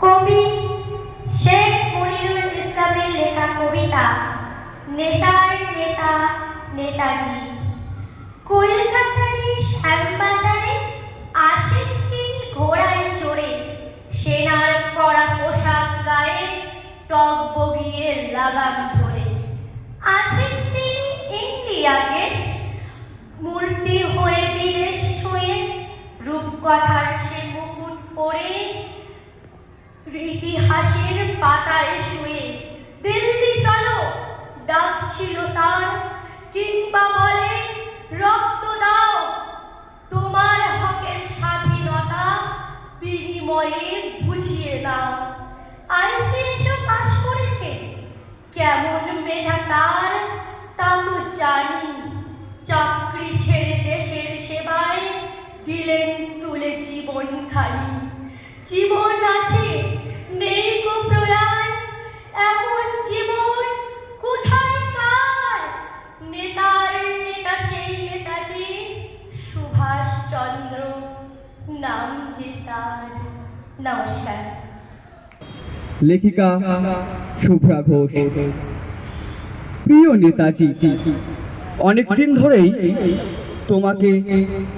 কবি শেখ মনিরুল ইসলামের লেখা কবিতা নেতার নেতা নেতাজি। কলকাতার এই শ্যামবাজারে আছেন তিনি ঘোড়ায় চড়ে, সেনার কড়া পোশাক গায়ে টক বগিয়ে লাগাম ধরে। আছেন তিনি ইন্ডিয়াকে মূর্তি হয়ে বিদেশ ছুঁয়ে, রূপকথার সে মুকুট পরে ইতিহাসের পাতায় শুয়ে। দিল্লি চলো ডাকছিল তার, কিংবা বলে রক্ত দাও, তোমার হকের স্বাধীনতা বিনিময়ে বুঝিয়ে দাও। আইসিএসও পাশ করেছে, কেমন মেধা তার তা তো জানি। চাকরি ছেড়ে দেশের সেবায় দিলেন তুলে জীবন খালি। জীবন আছে নেই গো প্রয়াণ, এমন জীবন কোথায় কার? নেতার নেতা সেই নেতাজি সুভাষচন্দ্র, নাম যে তার। নমস্কার। লেখিকা শুভ্রা ঘোষ। প্রিয় নেতাজি, অনেকদিন ধরেই তোমাকে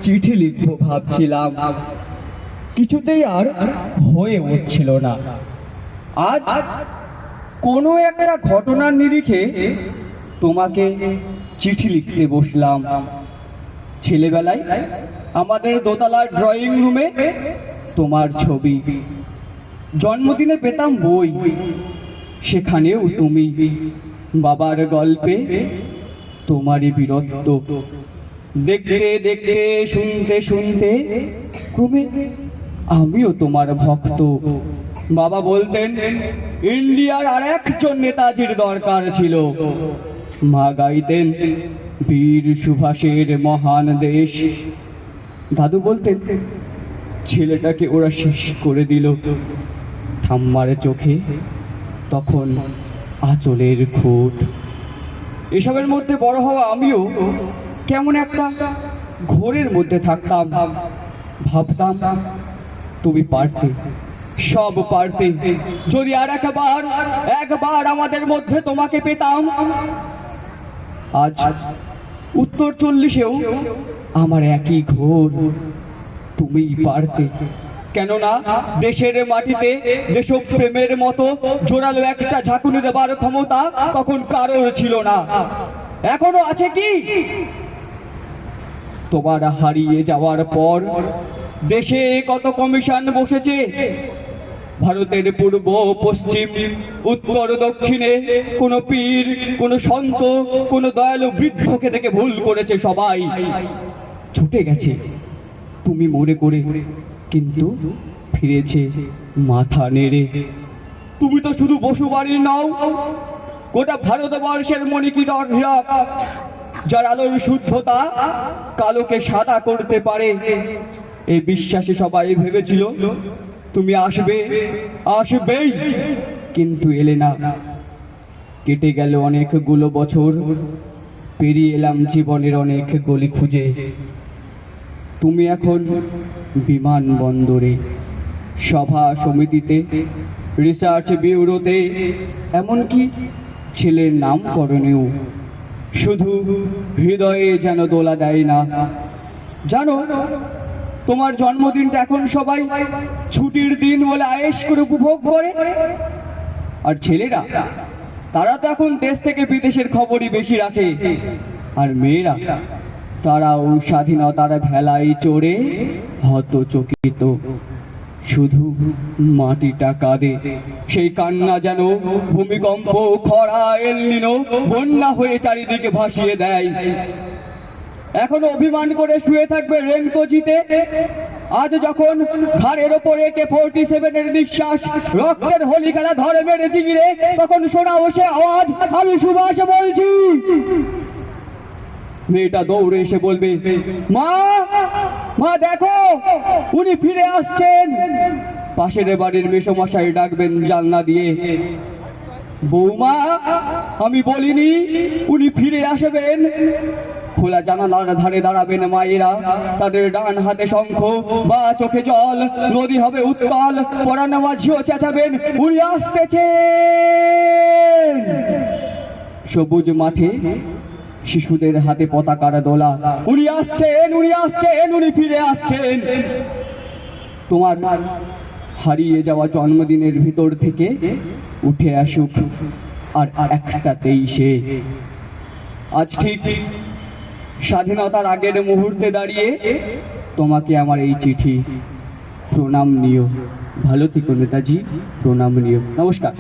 চিঠি লিখব ভাবছিলাম, কিছুতেই আর হয়ে উঠছিল না। আজ কোনো একটা ঘটনার নিরিখে তোমাকে চিঠি লিখতে বসলাম। ছেলেবেলায় আমাদের দোতলার ড্রয়িং রুমে তোমার ছবি, জন্মদিনে পেতাম বই, সেখানেও তুমি। বাবার গল্পে তোমারই বীরত্ব, দেখতে দেখতে শুনতে শুনতে ক্রমে আমিও তোমার ভক্ত। বাবা বলতেন ইন্ডিয়ার আর একজন নেতাজির দরকার ছিল। মা গাইতেন বীর সুভাষের মহান দেশ। দাদু বলতেন ছেলেটাকে ওরা শেষ করে দিল। ঠাম্মার চোখে তখন আঁচলের খুঁট। এসবের মধ্যে বড় হওয়া আমিও কেমন একটা ঘোরের মধ্যে থাকতাম। ভাবতাম তুমি পারতে, সব পারতে। যদি আর একবার আমাদের মধ্যে তোমাকে পেতাম। আজ উত্তর 40-এও আমার একই ঘোর, তুমিই পারতে। কেননা দেশের মাটিতে দেশপ্রেমের মতো জোরালো একটা ঝাঁকুনি দেবার ক্ষমতা তখন কারোর ছিল না। এখনো আছে কি? তোমার হারিয়ে যাওয়ার পর দেশে কত কমিশন বসেছে। ভারতের পূর্ব পশ্চিম উত্তর দক্ষিণে কোনো পীর, কোনো সন্ত, কোনো দয়ালু বৃদ্ধকে দেখে ভুল করেছে সবাই, ছুটে গেছে। তুমি মনে করে কিন্তু ফিরেছে মাথা নেড়ে। তুমি তো শুধু বসুবাড়ির নও, গোটা ভারতবর্ষের মণিকিরণ হীরক, যার আলোর শুদ্ধতা কালোকে সাদা করতে পারে। এই বিশ্বাসে সবাই ভেবেছিল তুমি আসবেই, কিন্তু এলে না। কেটে গেল অনেকগুলো বছর, পেরিয়ে এলাম জীবনের অনেক গলি খুঁজে। তুমি এখন বিমানবন্দরে, সভা সমিতিতে, রিসার্চ ব্যুরোতে, এমনকি ছেলের নামকরণেও। শুধু হৃদয়ে যেন দোলা দেয় না। জানো, তোমার জন্মদিনটা এখন সবাই ছুটির দিন বলে আয়েশ করে উপভোগ করে। আর ছেলেরা, তারা তো এখন দেশ থেকে বিদেশের খবরই বেশি রাখে। আর মেয়েরা, তারাও স্বাধীনতার ভেলায় চড়ে হতচকিত। শুধু মাটিটা কাঁদে, সেই কান্না যেন ভূমিকম্প, খরা, এল নিনো, বন্যা হয়ে চারিদিকে ভাসিয়ে দেয়। এখনো অভিমান করে শুয়ে থাকবে রেনকোজিতে। আজ যখন ঘাড়ের ওপরে AK-47 নিঃশ্বাস, রক্তের হোলি খেলা ধরে মেরে জিগিরে, তখন শোনাও সে আওয়াজ, আমি সুভাষ বলছি। মেয়েটা দৌড়ে এসে বলবে, মা মা দেখো, উনি ফিরে আসছেন। পাশের বাড়ির মেসোমশাই ডাকবেন জানলা দিয়ে, বৌমা আমি বলিনি উনি ফিরে আসবেন? খোলা জানালার ধারে দাঁড়াবেন মায়েরা, তাদের ডান হাতে শঙ্খ বা চোখে জল, নদী হবে উত্তাল, পরাণ মাঝিও চেঁচাবেন উড়ে আসতেছে। সবুজ মাঠে শিশুদের হাতে পতাকার দোলা, উনি আসছেন, উনি আসছেন, উনি ফিরে আসছেন। তোমার হারিয়ে যাওয়া জন্মদিনের ভিতর থেকে উঠে আসুক আর একটাতেই সে। আজ ঠিক স্বাধীনতার আগের মুহূর্তে দাঁড়িয়ে তোমাকে আমার এই চিঠি। প্রণাম নিও, ভালো থেকো নেতাজি, প্রণাম নিও। নমস্কার।